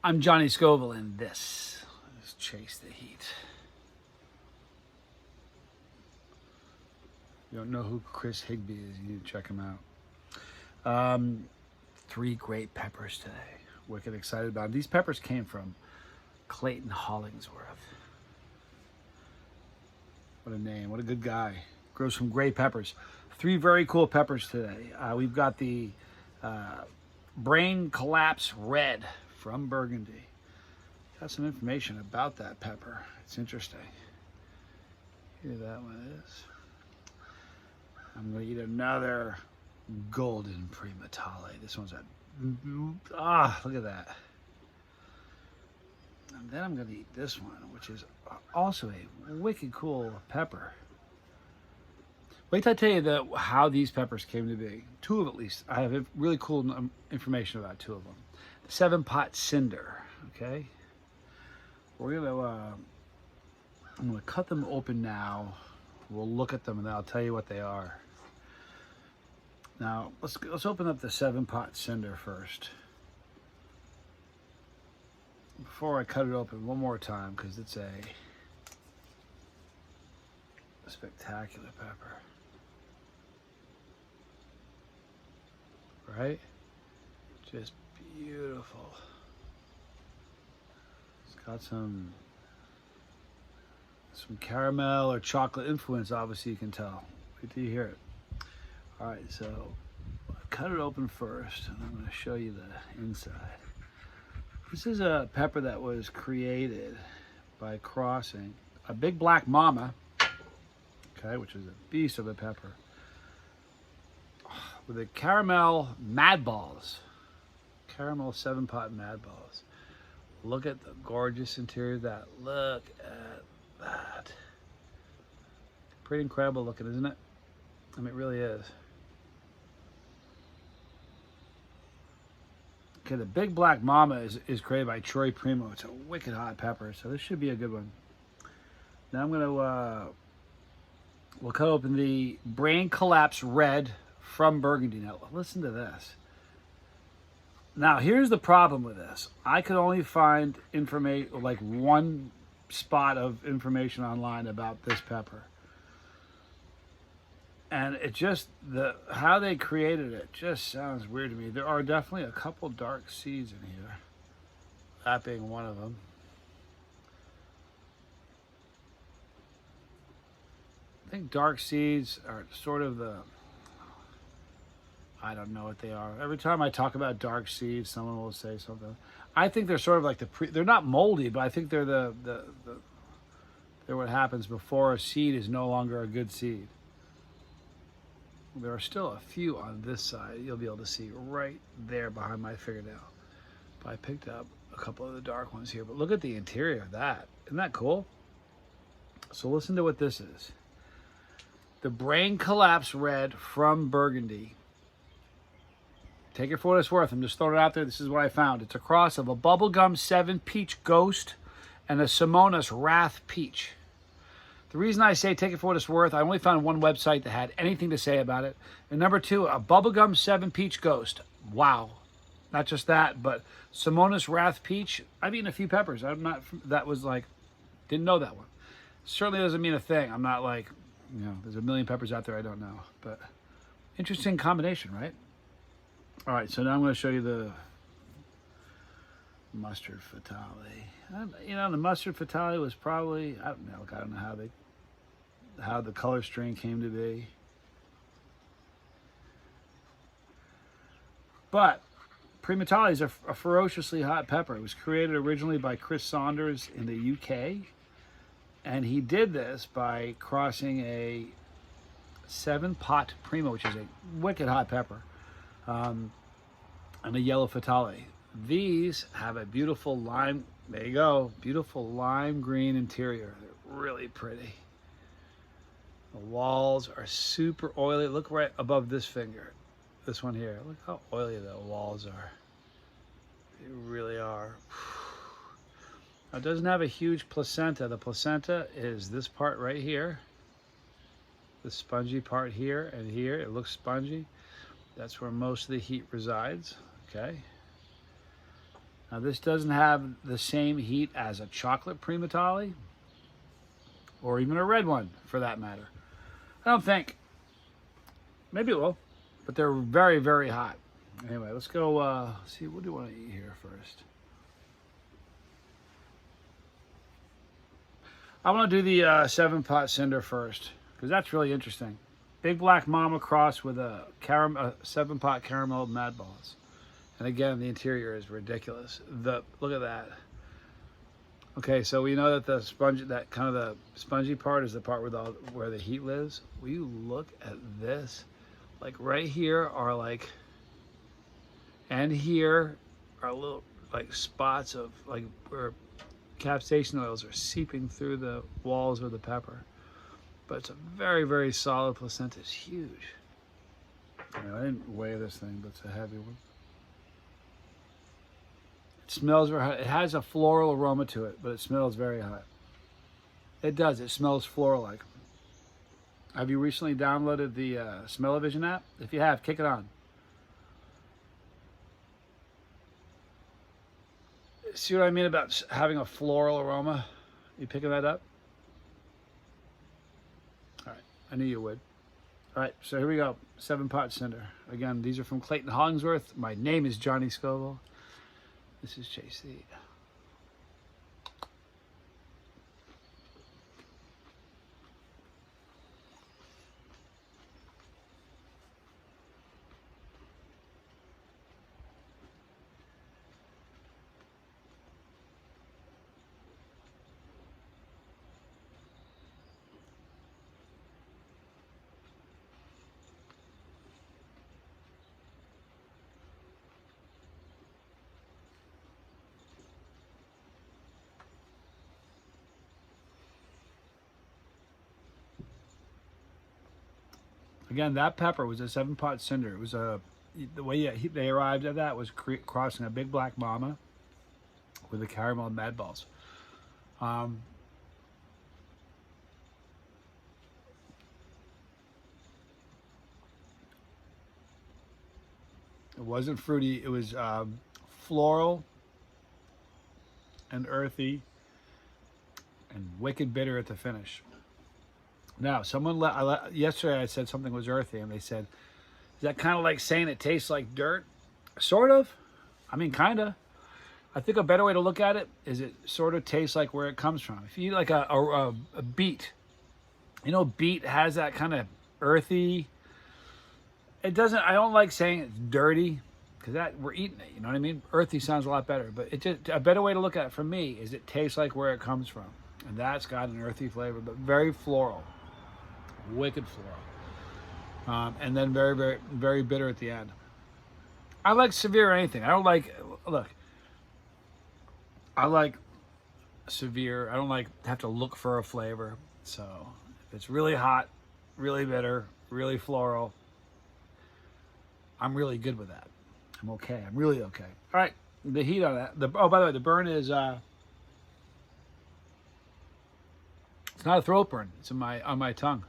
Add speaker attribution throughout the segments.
Speaker 1: I'm Johnny Scoville, and this is Chase the Heat. You don't know who Chris Higbee is, you need to check him out. 3 great peppers today. Wicked excited about them. These peppers came from Clayton Hollingsworth. What a name, what a good guy. Grows some great peppers. 3 very cool peppers today. We've got the Brain Collapse Red from Burgundy. Got some information about that pepper. It's interesting. Here that one is. I'm going to eat another golden Primotalii. This one's look at that. And then I'm going to eat this one, which is also a wicked cool pepper. Wait till I tell you how these peppers came to be. 2 of at least. I have really cool information about 2 of them. The 7-pot Cinder, okay? We're gonna, I'm gonna cut them open now. We'll look at them and then I'll tell you what they are. Now, let's open up the 7-pot Cinder first. Before I cut it open one more time, because it's a spectacular pepper. Right? Just beautiful. It's got some caramel or chocolate influence, obviously you can tell. Wait till you hear it. All right, so I'll cut it open first, and I'm going to show you the inside. This is a pepper that was created by crossing a big black mama, okay, which is a beast of a pepper, with a caramel mad balls, caramel 7-pot mad balls. Look at the gorgeous interior of that. Look at that. Pretty incredible looking, isn't it? I mean, it really is. Okay, the Big Black Mama is created by Troy Primo. It's a wicked hot pepper, so this should be a good one. Now I'm gonna, we'll cut open the Brain Collapse Red from Burgundy. Now listen to this. Now here's the problem with this. I could only find information, like one spot of information online about this pepper. And it just, how they created it just sounds weird to me. There are definitely a couple dark seeds in here. That being one of them. I think dark seeds are sort of I don't know what they are. Every time I talk about dark seeds, someone will say something. I think they're sort of like they're not moldy, but I think they're they're what happens before a seed is no longer a good seed. There are still a few on this side. You'll be able to see right there behind my fingernail. But I picked up a couple of the dark ones here. But look at the interior of that. Isn't that cool? So listen to what this is. The Brain Collapse Red from Burgundy. Take it for what it's worth. I'm just throwing it out there. This is what I found. It's a cross of a Bubblegum 7 Peach Ghost and a Simonis Wrath Peach. The reason I say take it for what it's worth, I only found one website that had anything to say about it. And number 2, a Bubblegum 7 Peach Ghost. Wow. Not just that, but Simonis Wrath Peach. I've eaten a few peppers. I'm not, that was like, didn't know that one. Certainly doesn't mean a thing. I'm not like, you know, there's a million peppers out there I don't know. But interesting combination, right? All right, so now I'm going to show you the mustard fatale. You know, the mustard fatale was probably, I don't know how the color strain came to be. But Primotalii is a ferociously hot pepper. It was created originally by Chris Saunders in the UK. And he did this by crossing a 7-pot Primo, which is a wicked hot pepper, and a yellow fatale. These have a beautiful lime, there you go, beautiful lime green interior. They're really pretty. The walls are super oily. Look right above this finger, this one here. Look how oily the walls are. They really are. Now, it doesn't have a huge placenta. The placenta is this part right here. The spongy part here and here. It looks spongy. That's where most of the heat resides, okay? Now this doesn't have the same heat as a chocolate Primotalii, or even a red one for that matter. I don't think. Maybe it will, but they're very, very hot. Anyway, let's go see, what do you want to eat here first? I want to do the 7-pot Cinder first, because that's really interesting. Big Black Mama cross with a 7-pot caramel mad balls. And again, the interior is ridiculous. Look at that. Okay, so we know that the spongy part is the part where the heat lives. Will you look at this? Like right here are like, and here are little like spots of like where capsaicin oils are seeping through the walls of the pepper. But it's a very, very solid placenta. It's huge. I didn't weigh this thing, but it's a heavy one. It smells very hot. It has a floral aroma to it, but it smells very hot. It does. It smells floral-like. Have you recently downloaded the Smell-O-Vision app? If you have, kick it on. See what I mean about having a floral aroma? You picking that up? All right. I knew you would. All right. So here we go. 7-pot Cinder. Again, these are from Clayton Hollingsworth. My name is Johnny Scoville. This is Chase the Again, that pepper was a 7-pot Cinder. It was the way they arrived at that was crossing a Big Black Mama with the caramel mad balls. It wasn't fruity. It was floral and earthy and wicked bitter at the finish. Now, yesterday I said something was earthy, and they said, is that kind of like saying it tastes like dirt? Sort of. I mean, kind of. I think a better way to look at it is it sort of tastes like where it comes from. If you eat like a beet, you know, beet has that kind of earthy. It doesn't, I don't like saying it's dirty, because we're eating it, you know what I mean? Earthy sounds a lot better, but a better way to look at it for me is it tastes like where it comes from. And that's got an earthy flavor, but very floral. Wicked floral, and then very, very, very bitter at the end. I like severe anything. I don't like, look, I like severe. I don't like have to look for a flavor. So if it's really hot, really bitter, really floral, I'm really good with that. I'm okay. I'm really okay. All right, the heat on that. Oh, by the way, the burn is it's not a throat burn. It's on my tongue.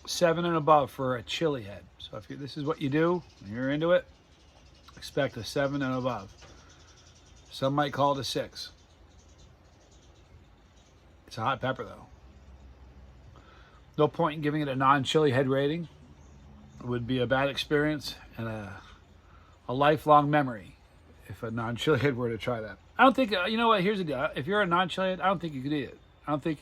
Speaker 1: 7 and above for a chili head. So if this is what you do and you're into it, expect a 7 and above. Some might call it a 6. It's a hot pepper though. No point in giving it a non-chili head rating. It would be a bad experience and a lifelong memory if a non-chili head were to try that. I don't think, you know what, here's the deal. If you're a non-chili head, I don't think you could eat it. I don't think,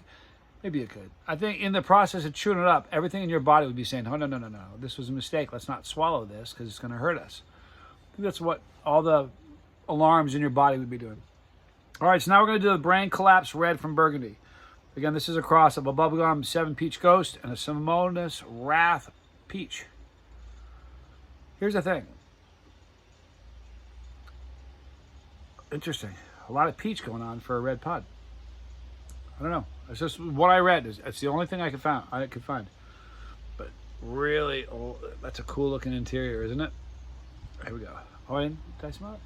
Speaker 1: maybe you could. I think in the process of chewing it up, everything in your body would be saying, oh, no, no, no, no. This was a mistake. Let's not swallow this because it's going to hurt us. I think that's what all the alarms in your body would be doing. All right, so now we're going to do the Brain Collapse Red from Burgundy. Again, this is a cross of a Bubblegum 7 Peach Ghost and a Simonis Wrath Peach. Here's the thing. Interesting. A lot of peach going on for a red pod. I don't know. It's just what I read. It's the only thing I could find. But really, oh, that's a cool looking interior, isn't it? Here we go. Oh, and did I smell it?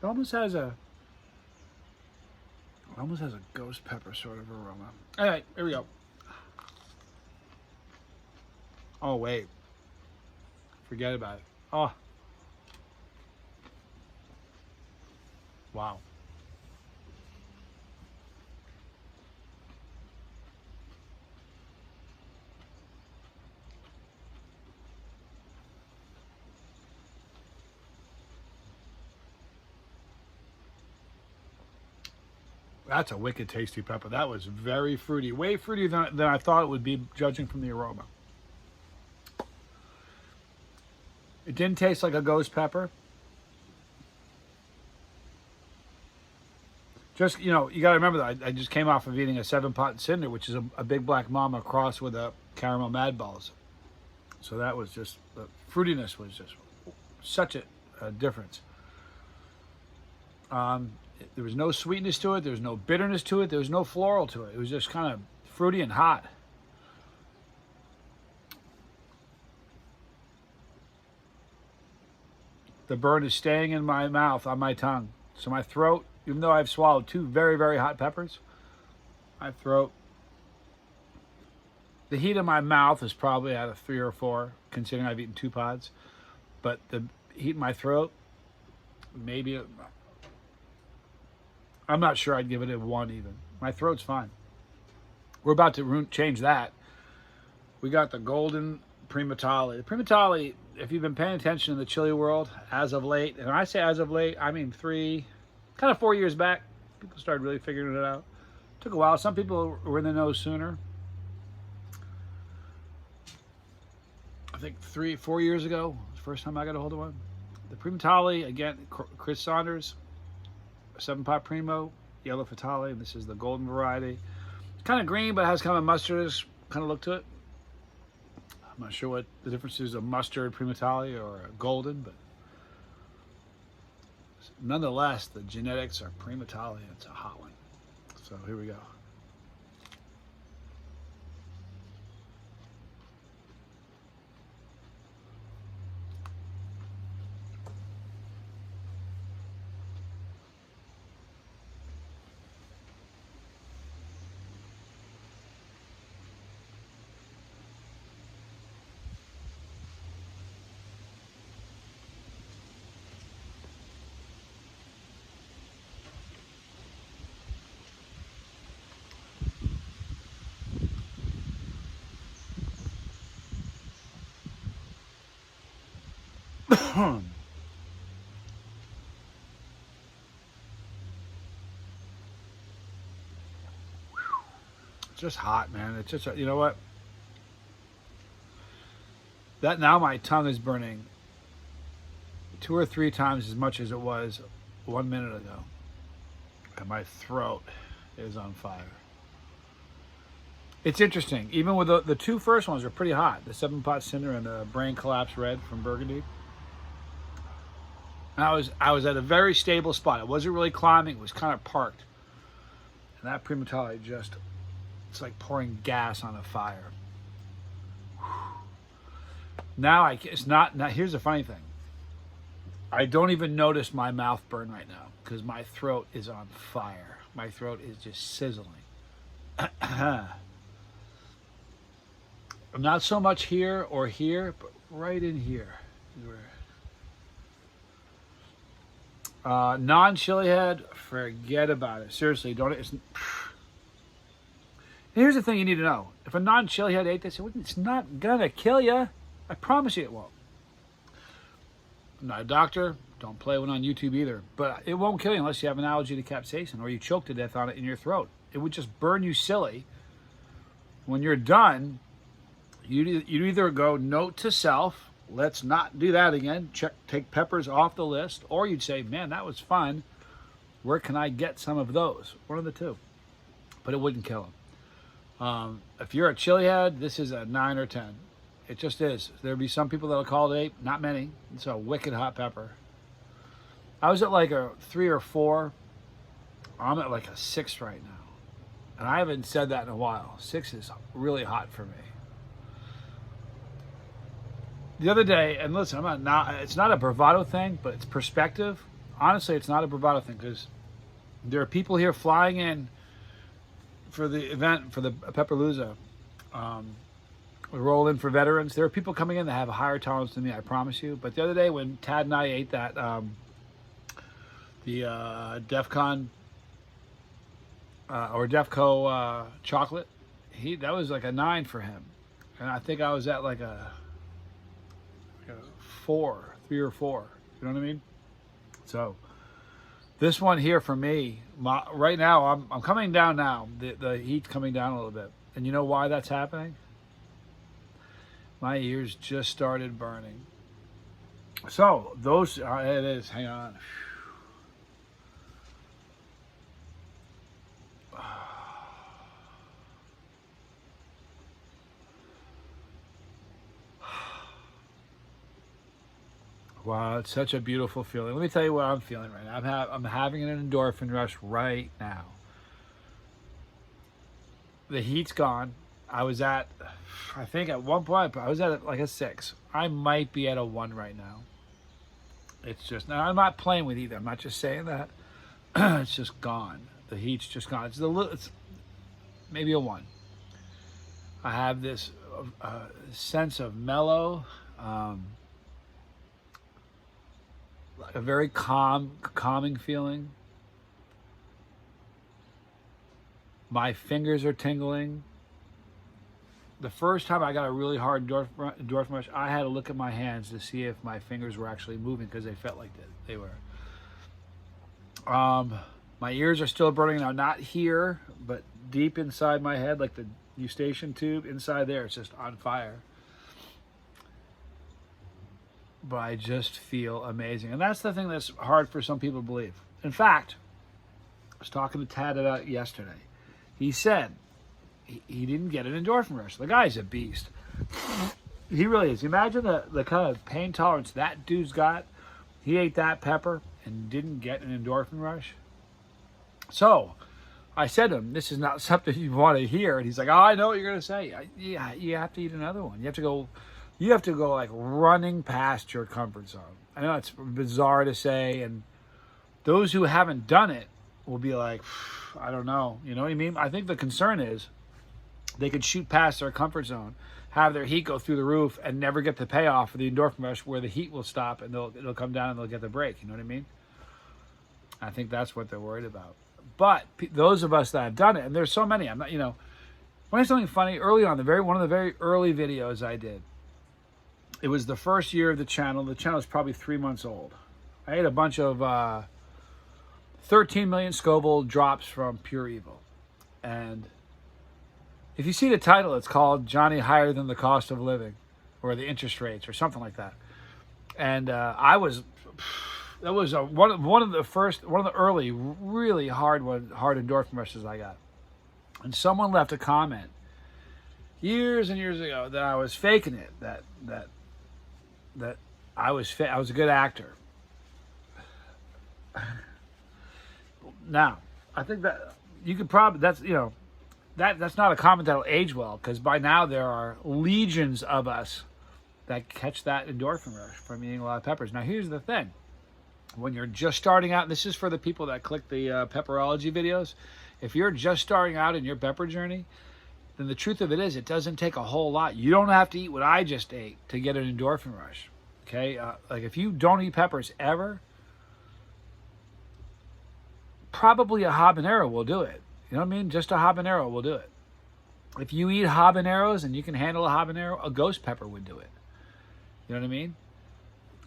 Speaker 1: It almost has a ghost pepper sort of aroma. All right, here we go. Oh, wait. Forget about it. Oh. Wow. That's a wicked tasty pepper. That was very fruity. Way fruitier than I thought it would be, judging from the aroma. It didn't taste like a ghost pepper. Just, you know, you got to remember that I just came off of eating a 7-pot Cinder, which is a big black mama crossed with a caramel Mad Balls. So that was just, the fruitiness was just such a difference. There was no sweetness to it. There was no bitterness to it. There was no floral to it. It was just kind of fruity and hot. The burn is staying in my mouth, on my tongue. So my throat, even though I've swallowed 2 very, very hot peppers, my throat, the heat in my mouth is probably at a 3 or 4, considering I've eaten 2 pods. But the heat in my throat, maybe, I'm not sure I'd give it a 1 even. My throat's fine. We're about to change that. We got the golden Primotalii. The Primotalii, if you've been paying attention in the chili world as of late, and when I say as of late, I mean 4 years back, people started really figuring it out. Took a while. Some people were in the know sooner. I think 4 years ago was the first time I got a hold of one. The Primotalii, again, Chris Saunders, 7-pot Primo, yellow Fatale, and this is the golden variety. It's kind of green, but it has kind of a mustardish kind of look to it. I'm not sure what the difference is, a mustard Primotalii or a golden, but nonetheless, the genetics are Primotalii. It's a hot one. So here we go. It's just hot, man. It's just, you know what? That now my tongue is burning 2 or 3 times as much as it was 1 minute ago. And my throat is on fire. It's interesting. Even with the 2 first ones are pretty hot. The 7-pot Cinder and the Brain Collapse Red from Burgundy. And I was at a very stable spot. It wasn't really climbing. It was kind of parked. And that Primotalii just, it's like pouring gas on a fire. Now it's not. Now here's the funny thing. I don't even notice my mouth burn right now because my throat is on fire. My throat is just sizzling. Not so much here or here, but right in here. Non-chili head, forget about it. Seriously, don't. Here's the thing you need to know. If a non-chili head ate this, it's not gonna kill you. I promise you it won't. I'm not a doctor. Don't play one on YouTube either. But it won't kill you unless you have an allergy to capsaicin or you choke to death on it in your throat. It would just burn you silly. When you're done, you'd either go note to self, let's not do that again, take peppers off the list, or you'd say, man, that was fun. Where can I get some of those? One of the two. But it wouldn't kill them. If you're a chili head, this is a 9 or 10. It just is. There'll be some people that'll call it 8. Not many. It's a wicked hot pepper. I was at like a 3 or 4. I'm at like a 6 right now. And I haven't said that in a while. 6 is really hot for me. The other day, and listen, it's not a bravado thing, but it's perspective. honestly, it's not a bravado thing, because there are people here flying in for the event, for the Pepperlooza. We roll in for veterans. There are people coming in that have a higher tolerance than me, I promise you. But the other day when Tad and I ate that, the DEF CON or DEFCO chocolate, that was like a 9 for him. And I think I was at like a 4, 3 or 4. You know what I mean? So this one here for me, right now, I'm coming down now. The heat's coming down a little bit. And you know why that's happening? My ears just started burning. So those, it is, hang on. Wow, it's such a beautiful feeling. Let me tell you what I'm feeling right now. I'm having an endorphin rush right now. The heat's gone. I was at, I think at one point, I was at like a 6. I might be at a 1 right now. It's just, now I'm not playing with either. I'm not just saying that. It's just gone. The heat's just gone. It's maybe a 1. I have this sense of mellow, like a very calming feeling. My fingers are tingling. The first time I got a really hard endorphin rush, I had to look at my hands to see if my fingers were actually moving, because they felt like they were. My ears are still burning now, not here, but deep inside my head, like the eustachian tube inside there. It's just on fire. But I just feel amazing. And that's the thing that's hard for some people to believe. In fact, I was talking to Tad about it yesterday. He said he didn't get an endorphin rush. The guy's a beast. He really is. Imagine the kind of pain tolerance that dude's got. He ate that pepper and didn't get an endorphin rush. So I said to him, this is not something you want to hear. And he's like, oh, I know what you're going to say. Yeah, you have to eat another one. You have to go like running past your comfort zone. I know it's bizarre to say, and those who haven't done it will be like, I don't know. You know what I mean? I think the concern is they could shoot past their comfort zone, have their heat go through the roof, and never get the payoff for the endorphin rush, where the heat will stop and it'll come down and they'll get the break. You know what I mean? I think that's what they're worried about. But those of us that have done it, and there's so many, I'm not, when there's something funny early on, one of the very early videos I did, it was the first year of the channel. The channel is probably 3 months old. I ate a bunch of 13 million Scoville drops from Pure Evil. And if you see the title, it's called Johnny Higher Than the Cost of Living, or the Interest Rates, or something like that. And that was one of the early really hard endorphin rushes I got. And someone left a comment years and years ago that I was faking it, that I was a good actor. Now, I think that you could probably, that's not a comment that'll age well, because by now there are legions of us that catch that endorphin rush from eating a lot of peppers. Now, here's the thing. When you're just starting out, and this is for the people that click the pepperology videos, if you're just starting out in your pepper journey, then the truth of it is, it doesn't take a whole lot. You don't have to eat what I just ate to get an endorphin rush. Okay? Like if you don't eat peppers ever, probably a habanero will do it. You know what I mean? Just a habanero will do it. If you eat habaneros and you can handle a habanero, a ghost pepper would do it. You know what I mean?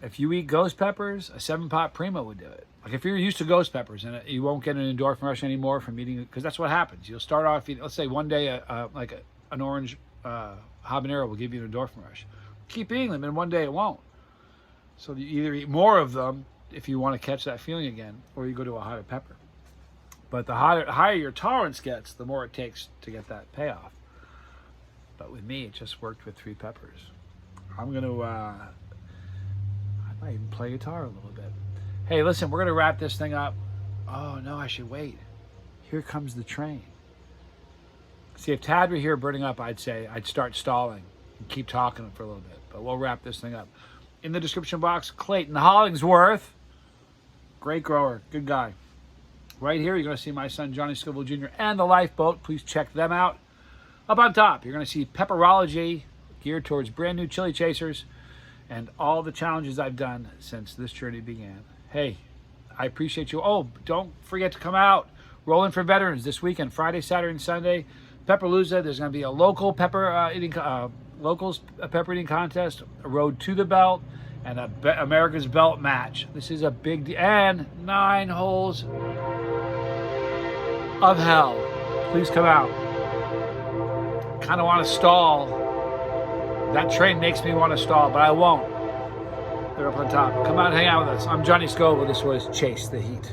Speaker 1: If you eat ghost peppers, a 7-pot Primo would do it. Like if you're used to ghost peppers and you won't get an endorphin rush anymore from eating it, because that's what happens. You'll start off eating, let's say one day an orange habanero will give you an endorphin rush. Keep eating them and one day it won't. So you either eat more of them if you want to catch that feeling again, or you go to a hotter pepper. But the higher your tolerance gets, the more it takes to get that payoff. But with me, it just worked with 3 peppers. I'm going to, I might even play guitar a little bit. Hey, listen, we're going to wrap this thing up. Oh, no, I should wait. Here comes the train. See, if Tad were here burning up, I'd say I'd start stalling and keep talking for a little bit. But we'll wrap this thing up. In the description box, Clayton Hollingsworth. Great grower. Good guy. Right here, you're going to see my son, Johnny Scoville Jr. and the Lifeboat. Please check them out. Up on top, you're going to see Pepperology, geared towards brand new chili chasers, and all the challenges I've done since this journey began. Hey, I appreciate you. Oh, don't forget to come out. Rolling for Veterans this weekend, Friday, Saturday, and Sunday. Pepperalooza. There's going to be a local pepper eating contest, a road to the belt, and a America's Belt match. This is a big deal. And 9 holes of hell. Please come out. Kind of want to stall. That train makes me want to stall, but I won't. They're up on top. Come out and hang out with us. I'm Johnny Scoville. This was Chase the Heat.